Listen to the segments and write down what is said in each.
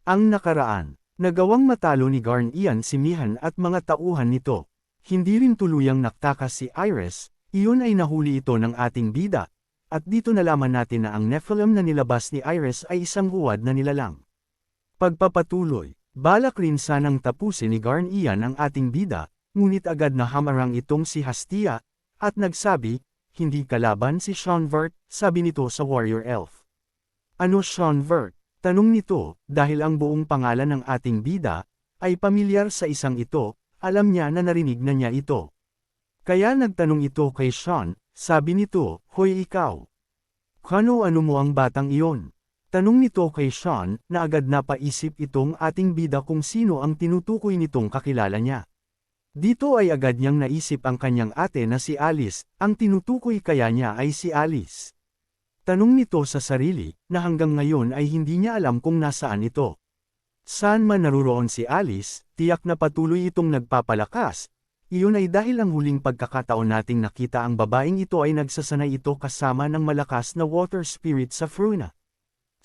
Ang nakaraan, nagawang matalo ni Garn Ian si Mihan at mga tauhan nito. Hindi rin tuluyang naktakas si Iris, iyon ay nahuli ito ng ating bida. At dito nalaman natin na ang Nephilim na nilabas ni Iris ay isang huwad na nilalang. Pagpapatuloy, balak rin sanang tapusin ni Garn Ian ang ating bida, ngunit agad na hamarang itong si Hastia, at nagsabi, hindi kalaban si Shonvert, sabi nito sa Warrior Elf. Ano Shonvert? Tanong nito, dahil ang buong pangalan ng ating bida, ay pamilyar sa isang ito, alam niya na narinig na niya ito. Kaya nagtanong ito kay Sean, sabi nito, hoy ikaw. Ano mo ang batang iyon? Tanong nito kay Sean, na agad napaisip itong ating bida kung sino ang tinutukoy nitong kakilala niya. Dito ay agad niyang naisip ang kanyang ate na si Alice, ang tinutukoy kaya niya ay si Alice. Tanong nito sa sarili, na hanggang ngayon ay hindi niya alam kung nasaan ito. Saan man naruroon si Alice, tiyak na patuloy itong nagpapalakas. Iyon ay dahil ang huling pagkakataon nating nakita ang babaeng ito ay nagsasanay ito kasama ng malakas na water spirit sa Fruna.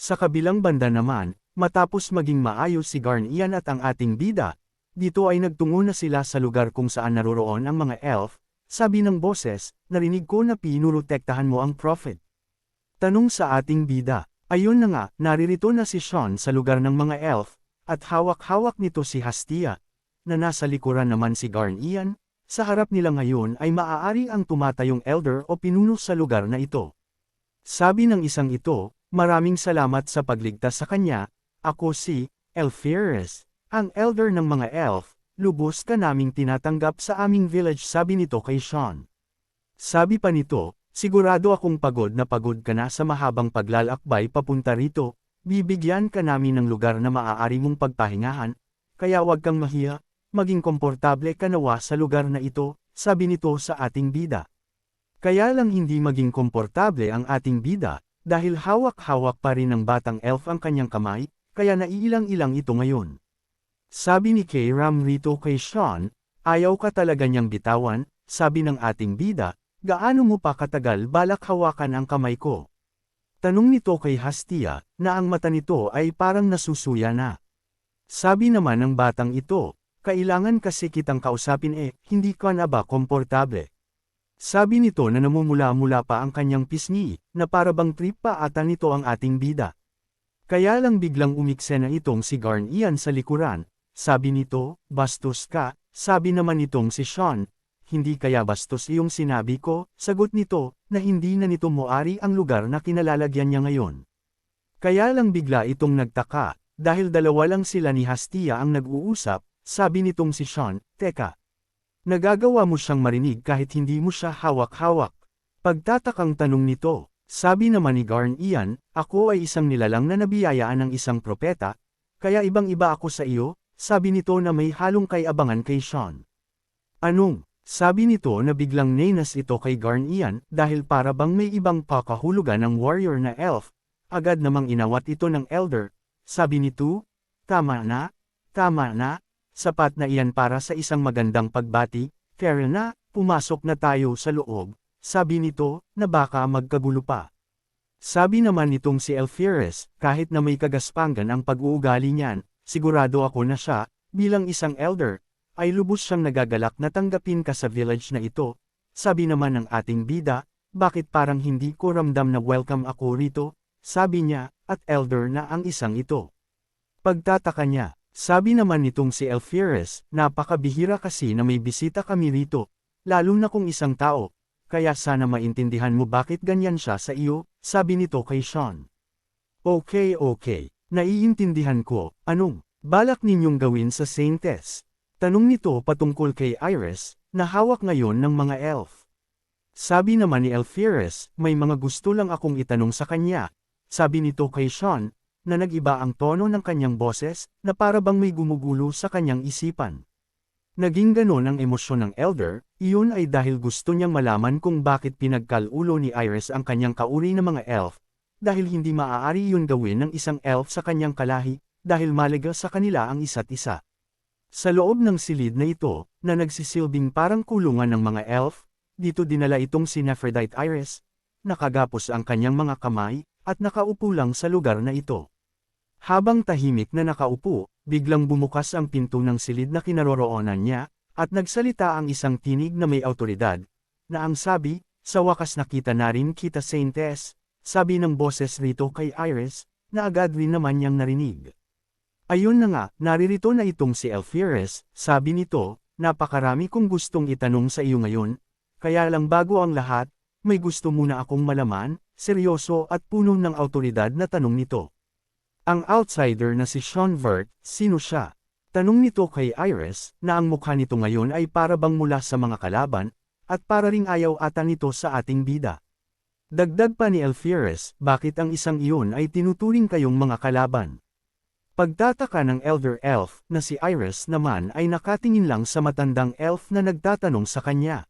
Sa kabilang banda naman, matapos maging maayos si Garn Ian at ang ating bida, dito ay nagtungo na sila sa lugar kung saan naroroon ang mga elf. Sabi ng boses, narinig ko na pinurotektahan mo ang prophet. Tanong sa ating bida, ayun na nga, naririto na si Sean sa lugar ng mga elf, at hawak-hawak nito si Hastia, na nasa likuran naman si Garn Ian, sa harap nila ngayon ay maaari ang tumatayong elder o pinuno sa lugar na ito. Sabi ng isang ito, maraming salamat sa pagligtas sa kanya, ako si Elfirus, ang elder ng mga elf, lubos ka naming tinatanggap sa aming village sabi nito kay Sean. Sabi pa nito, sigurado akong pagod na pagod ka na sa mahabang paglalakbay papunta rito, bibigyan ka namin ng lugar na maaari mong pagpahingahan, kaya huwag kang mahiya, maging komportable ka nawa sa lugar na ito, sabi nito sa ating bida. Kaya lang hindi maging komportable ang ating bida, dahil hawak-hawak pa rin ng batang elf ang kanyang kamay, kaya naiilang-ilang ito ngayon. Sabi ni Kay Ram rito kay Sean, ayaw ka talaga niyang bitawan, sabi ng ating bida, gaano mo pa katagal balak hawakan ang kamay ko? Tanong nito kay Hastia, na ang mata nito ay parang nasusuya na. Sabi naman ng batang ito, kailangan kasi kitang kausapin hindi ka na ba komportable? Sabi nito na namumula-mula pa ang kanyang pisngi, na parabang trip pa ata nito ang ating bida. Kaya lang biglang umiksena itong si Garn Ian sa likuran, sabi nito, bastos ka, sabi naman nitong si Sean, hindi kaya bastos iyong sinabi ko, sagot nito, na hindi na nito moari ang lugar na kinalalagyan niya ngayon. Kaya lang bigla itong nagtaka, dahil dalawa lang sila ni Hastia ang nag-uusap, sabi nitong si Sean, teka. Nagagawa mo siyang marinig kahit hindi mo siya hawak-hawak. Pagtatakang tanong nito, sabi naman ni Garn Ian, ako ay isang nilalang na nabiyayaan ng isang propeta, kaya ibang-iba ako sa iyo, sabi nito na may halong kay abangan kay Sean. Anong? Sabi nito na biglang nainas ito kay Garn Ian dahil para bang may ibang pakahulugan ng warrior na elf, agad namang inawat ito ng elder, sabi nito, tama na, sapat na iyan para sa isang magandang pagbati, fair na, pumasok na tayo sa loob, sabi nito, na baka magkagulo pa. Sabi naman nitong si Elfirus, kahit na may kagaspangan ang pag-uugali niyan, sigurado ako na siya, bilang isang elder, ay lubos siyang nagagalak na tanggapin ka sa village na ito. Sabi naman ng ating bida, bakit parang hindi ko ramdam na welcome ako rito, sabi niya, at elder na ang isang ito. Pagtataka niya, sabi naman nitong si Elfirus, napakabihira kasi na may bisita kami rito, lalo na kung isang tao, kaya sana maintindihan mo bakit ganyan siya sa iyo, sabi nito kay Sean. Okay, naiintindihan ko, anong balak ninyong gawin sa Saintes? Tanong nito patungkol kay Iris, na hawak ngayon ng mga elf. Sabi naman ni Elfirus, may mga gusto lang akong itanong sa kanya, sabi nito kay Sean, na nag-iba ang tono ng kanyang boses, na para bang may gumugulo sa kanyang isipan. Naging ganon ang emosyon ng elder, iyon ay dahil gusto niyang malaman kung bakit pinagkalulo ni Iris ang kanyang kauri na mga elf, dahil hindi maaari iyon gawin ng isang elf sa kanyang kalahi, dahil malaga sa kanila ang isa't isa. Sa loob ng silid na ito, na nagsisilbing parang kulungan ng mga elf, dito dinala itong si Nephrodite Iris, nakagapos ang kanyang mga kamay, at nakaupo lang sa lugar na ito. Habang tahimik na nakaupo, biglang bumukas ang pinto ng silid na kinaroroonan niya, at nagsalita ang isang tinig na may awtoridad, na ang sabi, "Sa wakas nakita na rin kita Saintess," sabi ng boses rito kay Iris, na agad rin naman niyang narinig. "Ayun na nga, naririto na itong si Alphyrus," sabi nito, "napakarami kong gustong itanong sa iyo ngayon, kaya lang bago ang lahat, may gusto muna akong malaman," seryoso at puno ng awtoridad na tanong nito. Ang outsider na si Sean Vert, sino siya? Tanong nito kay Iris, na ang mukha nito ngayon ay para bang mula sa mga kalaban, at para ring ayaw ata nito sa ating bida. Dagdag pa ni Alphyrus, bakit ang isang iyon ay tinuturing kayong mga kalaban? Pagtataka ng Elder Elf, na si Iris naman ay nakatingin lang sa matandang elf na nagtatanong sa kanya.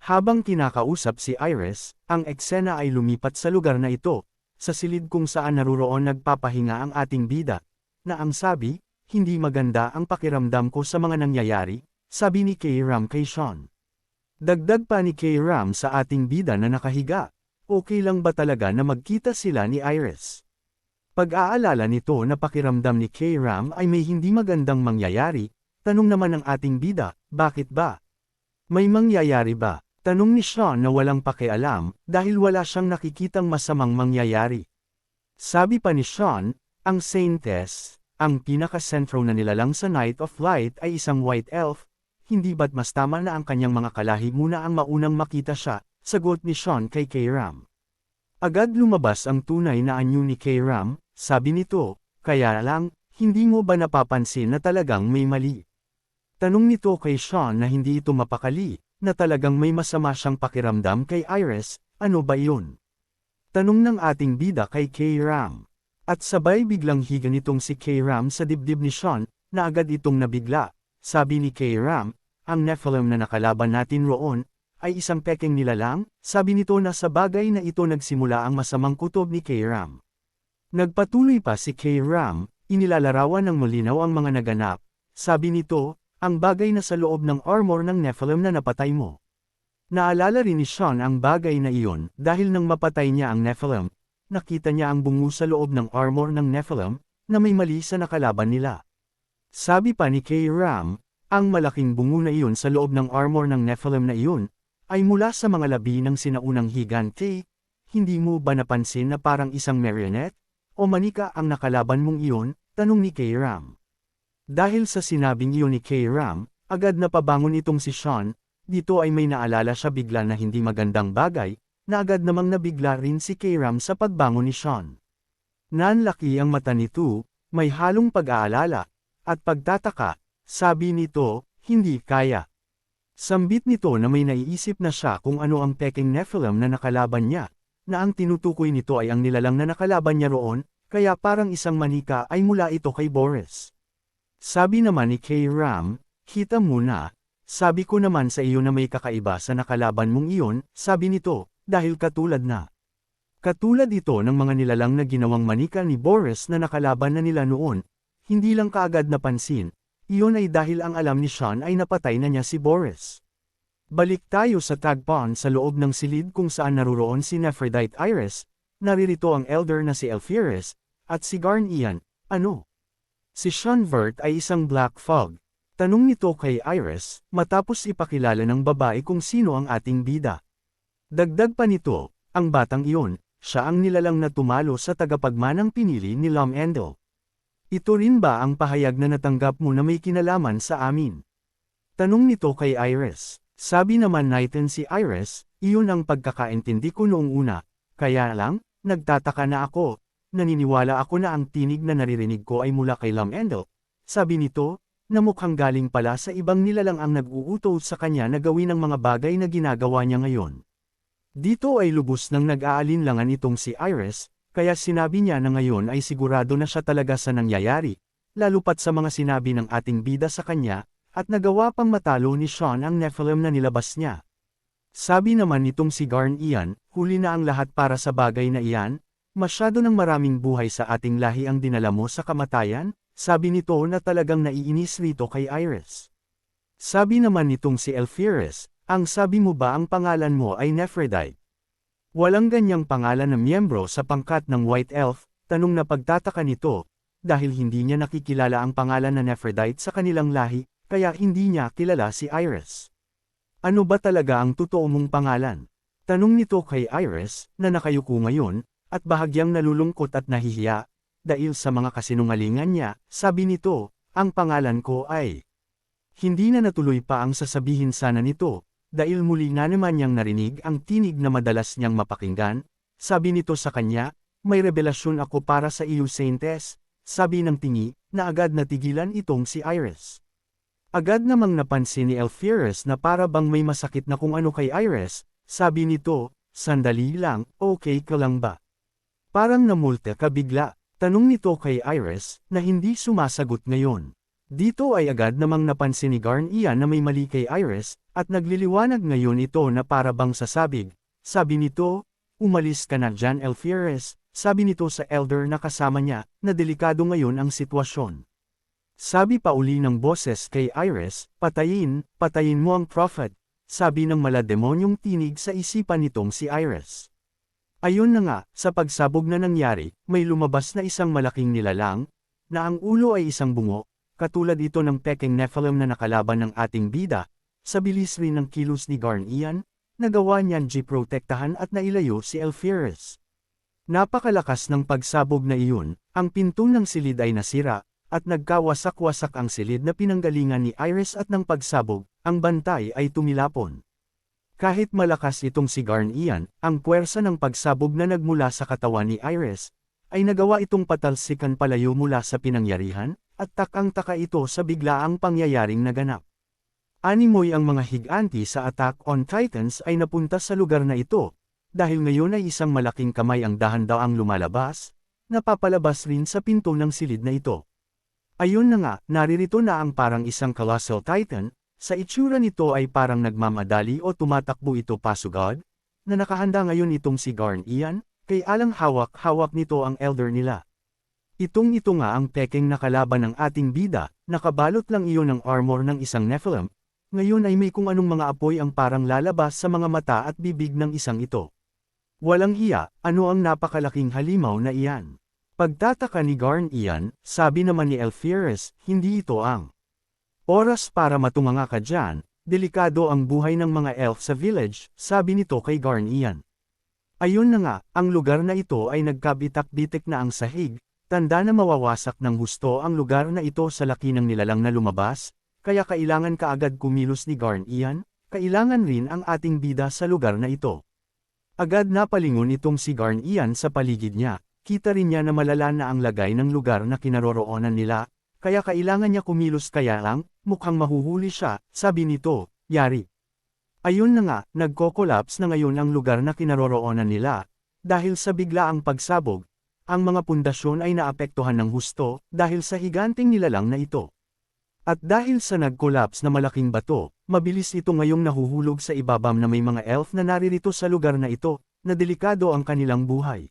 Habang kinakausap si Iris, ang eksena ay lumipat sa lugar na ito, sa silid kung saan naruroon nagpapahinga ang ating bida, na ang sabi, "Hindi maganda ang pakiramdam ko sa mga nangyayari," sabi ni K-Ram kay Sean. Dagdag pa ni K-Ram sa ating bida na nakahiga, "Okay lang ba talaga na magkita sila ni Iris?" Pag-aalala nito na pakiramdam ni K-Ram ay may hindi magandang mangyayari, tanong naman ng ating bida, "Bakit ba? May mangyayari ba?" Tanong ni Sean na walang pakialam, dahil wala siyang nakikitang masamang mangyayari. Sabi pa ni Sean, ang Saintess, ang pinaka-sentro na nilalang sa Night of Light ay isang white elf, hindi ba't mas tama na ang kanyang mga kalahi muna ang maunang makita siya, sagot ni Sean kay K-Ram. Agad lumabas ang tunay na anyo ni K-Ram, sabi nito, "Kaya lang, hindi mo ba napapansin na talagang may mali?" Tanong nito kay Sean na hindi ito mapakali, na talagang may masama siyang pakiramdam kay Iris, "Ano ba iyon?" Tanong ng ating bida kay K-Ram. At sabay biglang higa nitong si K-Ram sa dibdib ni Sean, na agad itong nabigla. Sabi ni K-Ram, "Ang Nephilim na nakalaban natin roon, ay isang pekeng nilalang," sabi nito na sa bagay na ito nagsimula ang masamang kutob ni K-Ram. Nagpatuloy pa si K-Ram, "Inilalarawan ng malinaw ang mga naganap," sabi nito, "ang bagay na sa loob ng armor ng Nephilim na napatay mo." Naalala rin ni Sean ang bagay na iyon, dahil nang mapatay niya ang Nephilim, nakita niya ang bungo sa loob ng armor ng Nephilim, na may mali sa nakalaban nila. Sabi pa ni K-Ram, ang malaking bungo na iyon sa loob ng armor ng Nephilim na iyon, ay mula sa mga labi ng sinaunang higante. Hindi mo ba napansin na parang isang marionette, o manika ang nakalaban mong iyon? Tanong ni K-Ram. Dahil sa sinabing iyon ni K-Ram, agad napabangon itong si Sean, dito ay may naalala siya bigla na hindi magandang bagay, na agad namang nabigla rin si K-Ram sa pagbangon ni Sean. Nanlaki ang mata nito, may halong pag-aalala, at pagtataka, sabi nito, "Hindi kaya." Sambit nito na may naiisip na siya kung ano ang peking Nephilim na nakalaban niya, na ang tinutukoy nito ay ang nilalang na nakalaban niya roon, kaya parang isang manika ay mula ito kay Boris. Sabi naman ni K-Ram, "Kita mo na, sabi ko naman sa iyo na may kakaiba sa nakalaban mong iyon," sabi nito, "dahil katulad ito ng mga nilalang na ginawang manika ni Boris na nakalaban na nila noon, hindi lang kaagad napansin, iyon ay dahil ang alam ni Sean ay napatay na niya si Boris." Balik tayo sa tagpuan sa loob ng silid kung saan naruroon si Nephrodite Iris, naririto ang elder na si Alphyrus, at si Garn Ian, "Ano? Si Sean Vert ay isang Black Fog." Tanong nito kay Iris, matapos ipakilala ng babae kung sino ang ating bida. Dagdag pa nito, ang batang iyon, siya ang nilalang na tumalo sa tagapagmanang pinili ni Lom Endel. Ito rin ba ang pahayag na natanggap mo na may kinalaman sa amin? Tanong nito kay Iris. Sabi naman natin si Iris, iyon ang pagkakaintindi ko noong una, kaya lang, nagtataka na ako, naniniwala ako na ang tinig na naririnig ko ay mula kay Lom Endel. Sabi nito, na mukhang galing pala sa ibang nilalang ang nag-uutos sa kanya na gawin ang mga bagay na ginagawa niya ngayon. Dito ay lubos nang nag-aalinlangan itong si Iris, kaya sinabi niya na ngayon ay sigurado na siya talaga sa nangyayari, lalo pat sa mga sinabi ng ating bida sa kanya, at nagawa pang matalo ni Sean ang Nephilim na nilabas niya. Sabi naman nitong si Garn Ian, huli na ang lahat para sa bagay na iyan, masyado ng maraming buhay sa ating lahi ang dinala mo sa kamatayan, sabi nito na talagang naiinis rito kay Iris. Sabi naman nitong si Alphyrus, ang sabi mo ba ang pangalan mo ay Nephrodite? Walang ganyang pangalan na miyembro sa pangkat ng White Elf, tanong na pagtataka nito, dahil hindi niya nakikilala ang pangalan na Nephrodite sa kanilang lahi, kaya hindi niya kilala si Iris. Ano ba talaga ang totoo mong pangalan? Tanong nito kay Iris, na nakayuko ngayon, at bahagyang nalulungkot at nahihiya, dahil sa mga kasinungalingan niya. Sabi nito, ang pangalan ko ay... Hindi na natuloy pa ang sasabihin sana nito, dahil muli na naman niyang narinig ang tinig na madalas niyang mapakinggan. Sabi nito sa kanya, may revelasyon ako para sa iyo Saintes, sabi ng tingi, na agad natigilan itong si Iris. Agad namang napansin ni Alphyrus na para bang may masakit na kung ano kay Iris. Sabi nito, sandali lang, okay ka lang ba? Parang namulte ka bigla, tanong nito kay Iris, na hindi sumasagot ngayon. Dito ay agad namang napansin ni Garn Ian na may mali kay Iris, at nagliliwanag ngayon ito na para bang sasabig. Sabi nito, umalis ka na dyan Alphyrus, sabi nito sa elder na kasama niya, na delikado ngayon ang sitwasyon. Sabi pa uli ng boses kay Iris, patayin mo ang prophet, sabi ng malademonyong tinig sa isipan nitong si Iris. Ayun na nga, sa pagsabog na nangyari, may lumabas na isang malaking nilalang, na ang ulo ay isang bungo, katulad ito ng peking Nephilim na nakalaban ng ating bida. Sa bilis rin ng kilos ni Garn Ian, nagawa niyan protektahan at nailayo si Alphyrus. Napakalakas ng pagsabog na iyon, ang pinto ng silid ay nasira, at nagkawasak-wasak ang silid na pinanggalingan ni Iris at ng pagsabog, ang bantay ay tumilapon. Kahit malakas itong si Garn Ian, ang puwersa ng pagsabog na nagmula sa katawan ni Iris, ay nagawa itong patalsikan palayo mula sa pinangyarihan, at takang-taka ito sa biglaang pangyayaring naganap. Animoy ang mga higanti sa Attack on Titans ay napunta sa lugar na ito, dahil ngayon ay isang malaking kamay ang dahan-daang lumalabas, napapalabas rin sa pinto ng silid na ito. Ayun na nga, naririto na ang parang isang colossal titan, sa itsura nito ay parang nagmamadali o tumatakbo ito pasugod, na nakahanda ngayon itong si Garn Ian, kay alang hawak-hawak nito ang elder nila. Ito nga ang peking nakalaban ng ating bida, nakabalot lang iyon ng armor ng isang Nephilim, ngayon ay may kung anong mga apoy ang parang lalabas sa mga mata at bibig ng isang ito. Walang hiya, ano ang napakalaking halimaw na iyan? Pagtataka ni Garn Ian, sabi naman ni Alphyrus, hindi ito ang oras para matunganga ka dyan, delikado ang buhay ng mga elf sa village, sabi nito kay Garn Ian. Ayun na nga, ang lugar na ito ay nagkabitak-bitik na ang sahig, tanda na mawawasak ng husto ang lugar na ito sa laki ng nilalang na lumabas, kaya kailangan kaagad kumilos ni Garn Ian, kailangan rin ang ating bida sa lugar na ito. Agad napalingon itong si Garn Ian sa paligid niya. Kita rin niya na malala na ang lagay ng lugar na kinaroroonan nila, kaya kailangan niya kumilos kaya lang, mukhang mahuhuli siya, sabi nito, yari. Ayun na nga, nagko-collapse na ngayon ang lugar na kinaroroonan nila, dahil sa biglaang pagsabog, ang mga pundasyon ay naapektuhan ng husto, dahil sa higanting nilalang na ito. At dahil sa nag-collapse na malaking bato, mabilis ito ngayong nahuhulog sa ibabam na may mga elf na naririto sa lugar na ito, na delikado ang kanilang buhay.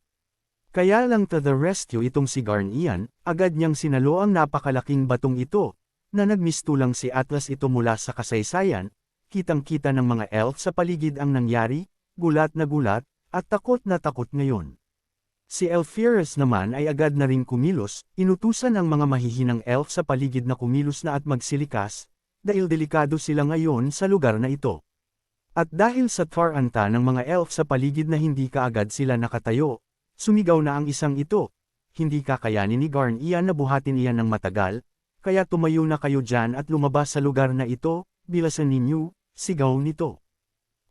Kaya lang to the rescue itong si Garn Ian, agad niyang sinalo ang napakalaking batong ito, na nagmistulang si Atlas ito mula sa kasaysayan, kitang-kita ng mga elf sa paligid ang nangyari, gulat na gulat, at takot na takot ngayon. Si Alphyrus naman ay agad na rin kumilos, inutusan ang mga mahihinang elf sa paligid na kumilos na at magsilikas, dahil delikado sila ngayon sa lugar na ito. At dahil sa taranta ng mga elf sa paligid na hindi kaagad sila nakatayo, sumigaw na ang isang ito, hindi kakayanin ni Garn Ian na buhatin iyan ng matagal, kaya tumayo na kayo dyan at lumabas sa lugar na ito, bilasan ninyo, sigaw nito.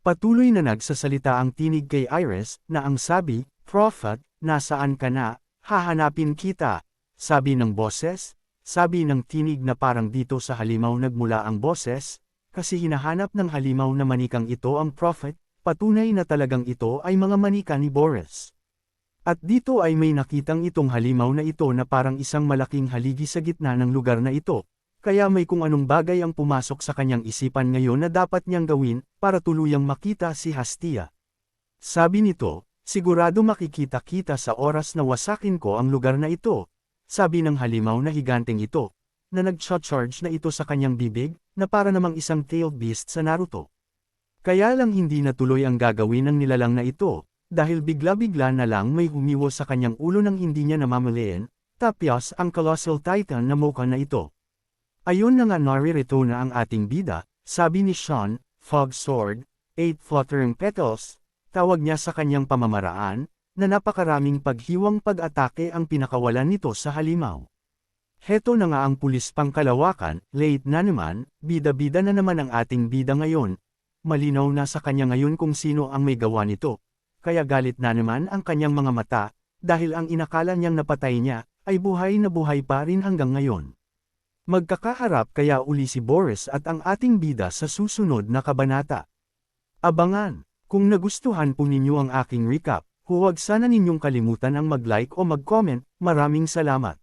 Patuloy na nagsasalita ang tinig kay Iris, na ang sabi, Prophet, nasaan ka na, hahanapin kita, sabi ng boses, sabi ng tinig na parang dito sa halimaw nagmula ang boses, kasi hinahanap ng halimaw na manikang ito ang prophet, patunay na talagang ito ay mga manika ni Boris. At dito ay may nakitang itong halimaw na ito na parang isang malaking haligi sa gitna ng lugar na ito, kaya may kung anong bagay ang pumasok sa kanyang isipan ngayon na dapat niyang gawin, para tuluyang makita si Hastia. Sabi nito, sigurado makikita kita sa oras na wasakin ko ang lugar na ito, sabi ng halimaw na higanteng ito, na nag-charge na ito sa kanyang bibig, na para namang isang tailed beast sa Naruto. Kaya lang hindi natuloy ang gagawin ng nilalang na ito, dahil bigla-bigla na lang may humiwo sa kanyang ulo nang hindi niya namamalayan, Tapos ang colossal titan na mukha na ito. Ayun na nga naririto na ang ating bida, sabi ni Sean, Fog Sword, 8 fluttering petals, tawag niya sa kanyang pamamaraan, na napakaraming paghiwang pag-atake ang pinakawalan nito sa halimaw. Heto na nga ang pulis pangkalawakan, late na naman, bida-bida na naman ang ating bida ngayon. Malinaw na sa kanya ngayon kung sino ang may gawa nito. Kaya galit na naman ang kanyang mga mata, dahil ang inakala niyang napatay niya, ay buhay na buhay pa rin hanggang ngayon. Magkakaharap kaya uli si Boris at ang ating bida sa susunod na kabanata. Abangan! Kung nagustuhan po ninyo ang aking recap, huwag sana ninyong kalimutan ang mag-like o mag-comment. Maraming salamat!